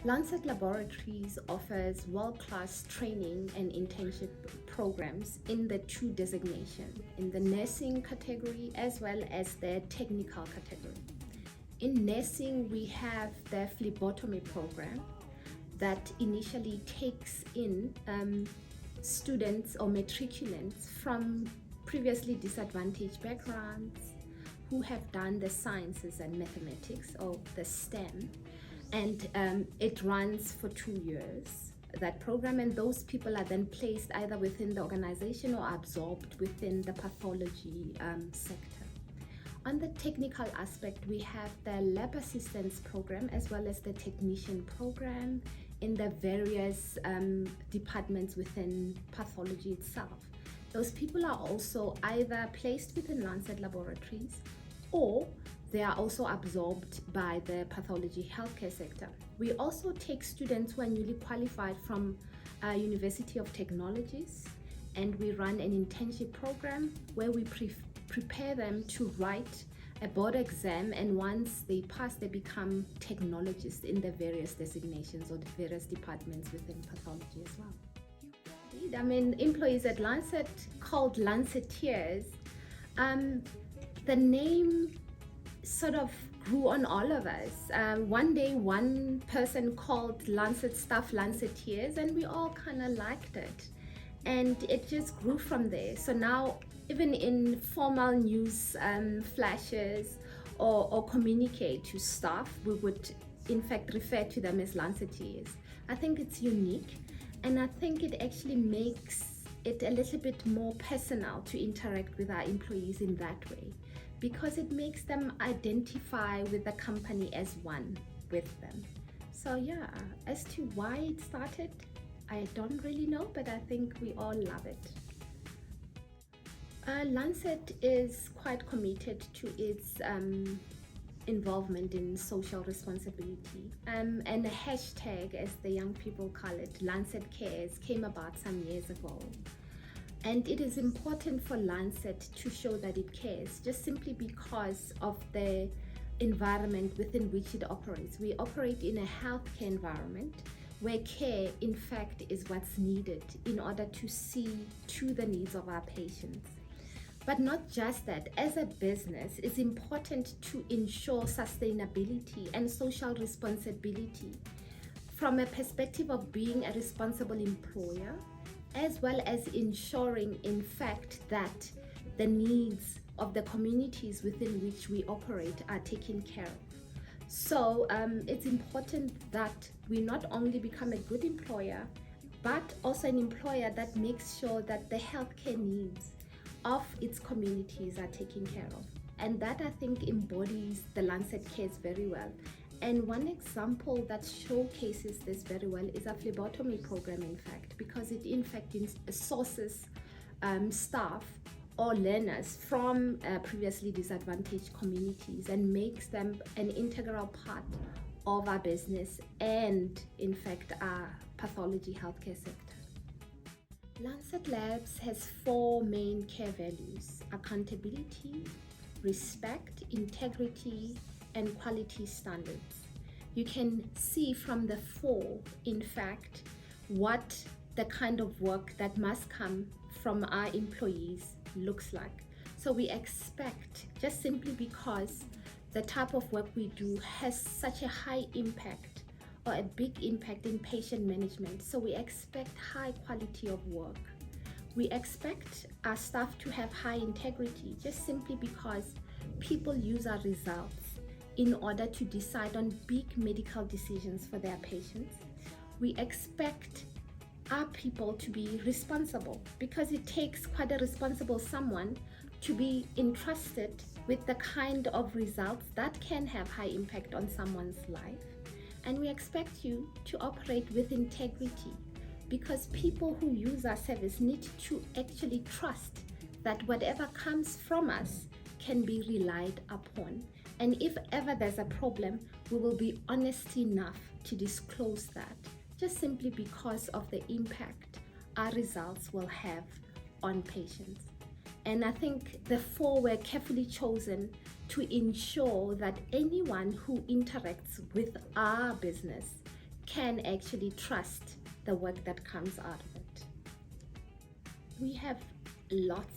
Lancet Laboratories offers world-class training and internship programs in the two designations, in the nursing category as well as the technical category. In nursing, we have the phlebotomy program that initially takes in students or matriculants from previously disadvantaged backgrounds who have done the sciences and mathematics or the STEM, and it runs for 2 years, that program, and those people are then placed either within the organization or absorbed within the pathology sector. On the technical aspect, we have the lab assistance program as well as the technician program in the various departments within pathology itself. Those people are also either placed within Lancet Laboratories or they are also absorbed by the pathology healthcare sector. We also take students who are newly qualified from University of Technologies, and we run an internship program where we prepare them to write a board exam, and once they pass, they become technologists in the various designations or the various departments within pathology as well. I mean, employees at Lancet called Lanceteers. The name sort of grew on all of us. One day, one person called Lancet staff Lanceteers, and we all kind of liked it. And it just grew from there. So now, even in formal news flashes or communicate to staff, we would in fact refer to them as Lanceteers. I think it's unique, and I think it actually makes it a little bit more personal to interact with our employees in that way, because it makes them identify with the company as one with them. So yeah, as to why it started, I don't really know, but I think we all love it. Lancet is quite committed to its involvement in social responsibility, and the hashtag, as the young people call it, Lancet Cares, came about some years ago. And it is important for Lancet to show that it cares, just simply because of the environment within which it operates. We operate in a healthcare environment where care, in fact, is what's needed in order to see to the needs of our patients. But not just that, as a business, it's important to ensure sustainability and social responsibility from a perspective of being a responsible employer, as well as ensuring, in fact, that the needs of the communities within which we operate are taken care of. So it's important that we not only become a good employer, but also an employer that makes sure that the healthcare needs of its communities are taken care of. And that, I think, embodies the Lancet Cares very well. And one example that showcases this very well is a phlebotomy program, in fact, because it in fact sources staff or learners from previously disadvantaged communities and makes them an integral part of our business and, in fact, our pathology healthcare sector. Lancet Labs has 4 main care values: accountability, respect, integrity, and quality standards. You can see from the 4, in fact, what the kind of work that must come from our employees looks like. So we expect, just simply because the type of work we do has such a high impact or a big impact in patient management, so we expect high quality of work. We expect our staff to have high integrity, just simply because people use our results in order to decide on big medical decisions for their patients. We expect our people to be responsible, because it takes quite a responsible someone to be entrusted with the kind of results that can have high impact on someone's life. And we expect you to operate with integrity, because people who use our service need to actually trust that whatever comes from us can be relied upon. And if ever there's a problem, we will be honest enough to disclose that, just simply because of the impact our results will have on patients. And I think the 4 were carefully chosen to ensure that anyone who interacts with our business can actually trust the work that comes out of it. We have lots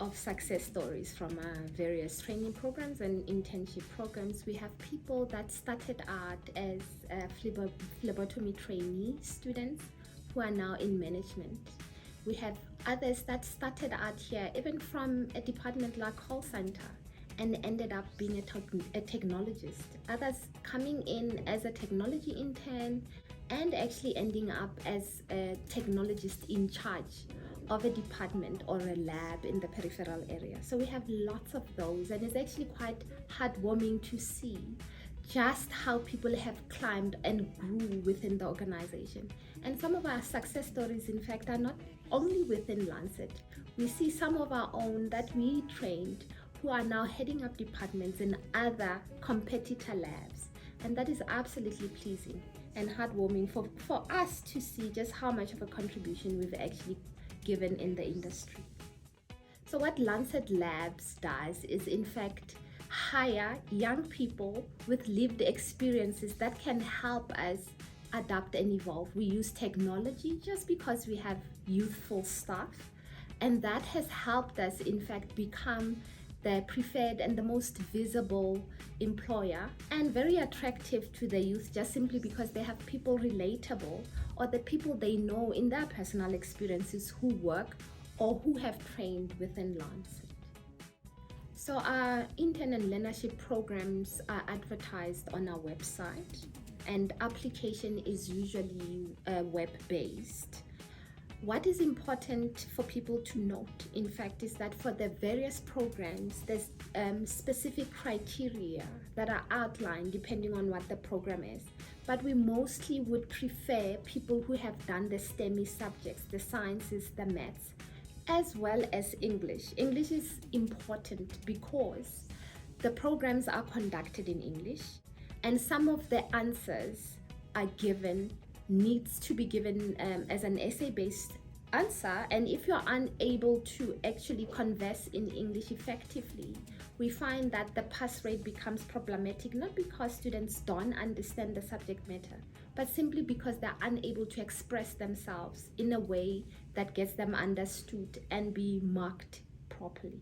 of success stories from our various training programs and internship programs. We have people that started out as phlebotomy trainee students who are now in management. We have others that started out here even from a department like call center and ended up being a technologist. Others coming in as a technology intern and actually ending up as a technologist in charge of a department or a lab in the peripheral area. So we have lots of those, and it's actually quite heartwarming to see just how people have climbed and grew within the organization. And some of our success stories, in fact, are not only within Lancet. We see some of our own that we trained who are now heading up departments in other competitor labs. And that is absolutely pleasing and heartwarming for us to see just how much of a contribution we've actually given in the industry. So what Lancet Labs does is in fact hire young people with lived experiences that can help us adapt and evolve. We use technology just because we have youthful staff, and that has helped us in fact become the preferred and the most visible employer and very attractive to the youth, just simply because they have people relatable or the people they know in their personal experiences who work or who have trained within Lancet. So our intern and learnership programs are advertised on our website, and application is usually web-based. What is important for people to note, in fact, is that for the various programs, there's specific criteria that are outlined depending on what the program is. But we mostly would prefer people who have done the STEMI subjects, the sciences, the maths, as well as English. English is important because the programs are conducted in English, and some of the answers are needs to be given as an essay-based answer. And if you're unable to actually converse in English effectively, we find that the pass rate becomes problematic, not because students don't understand the subject matter, but simply because they're unable to express themselves in a way that gets them understood and be marked properly.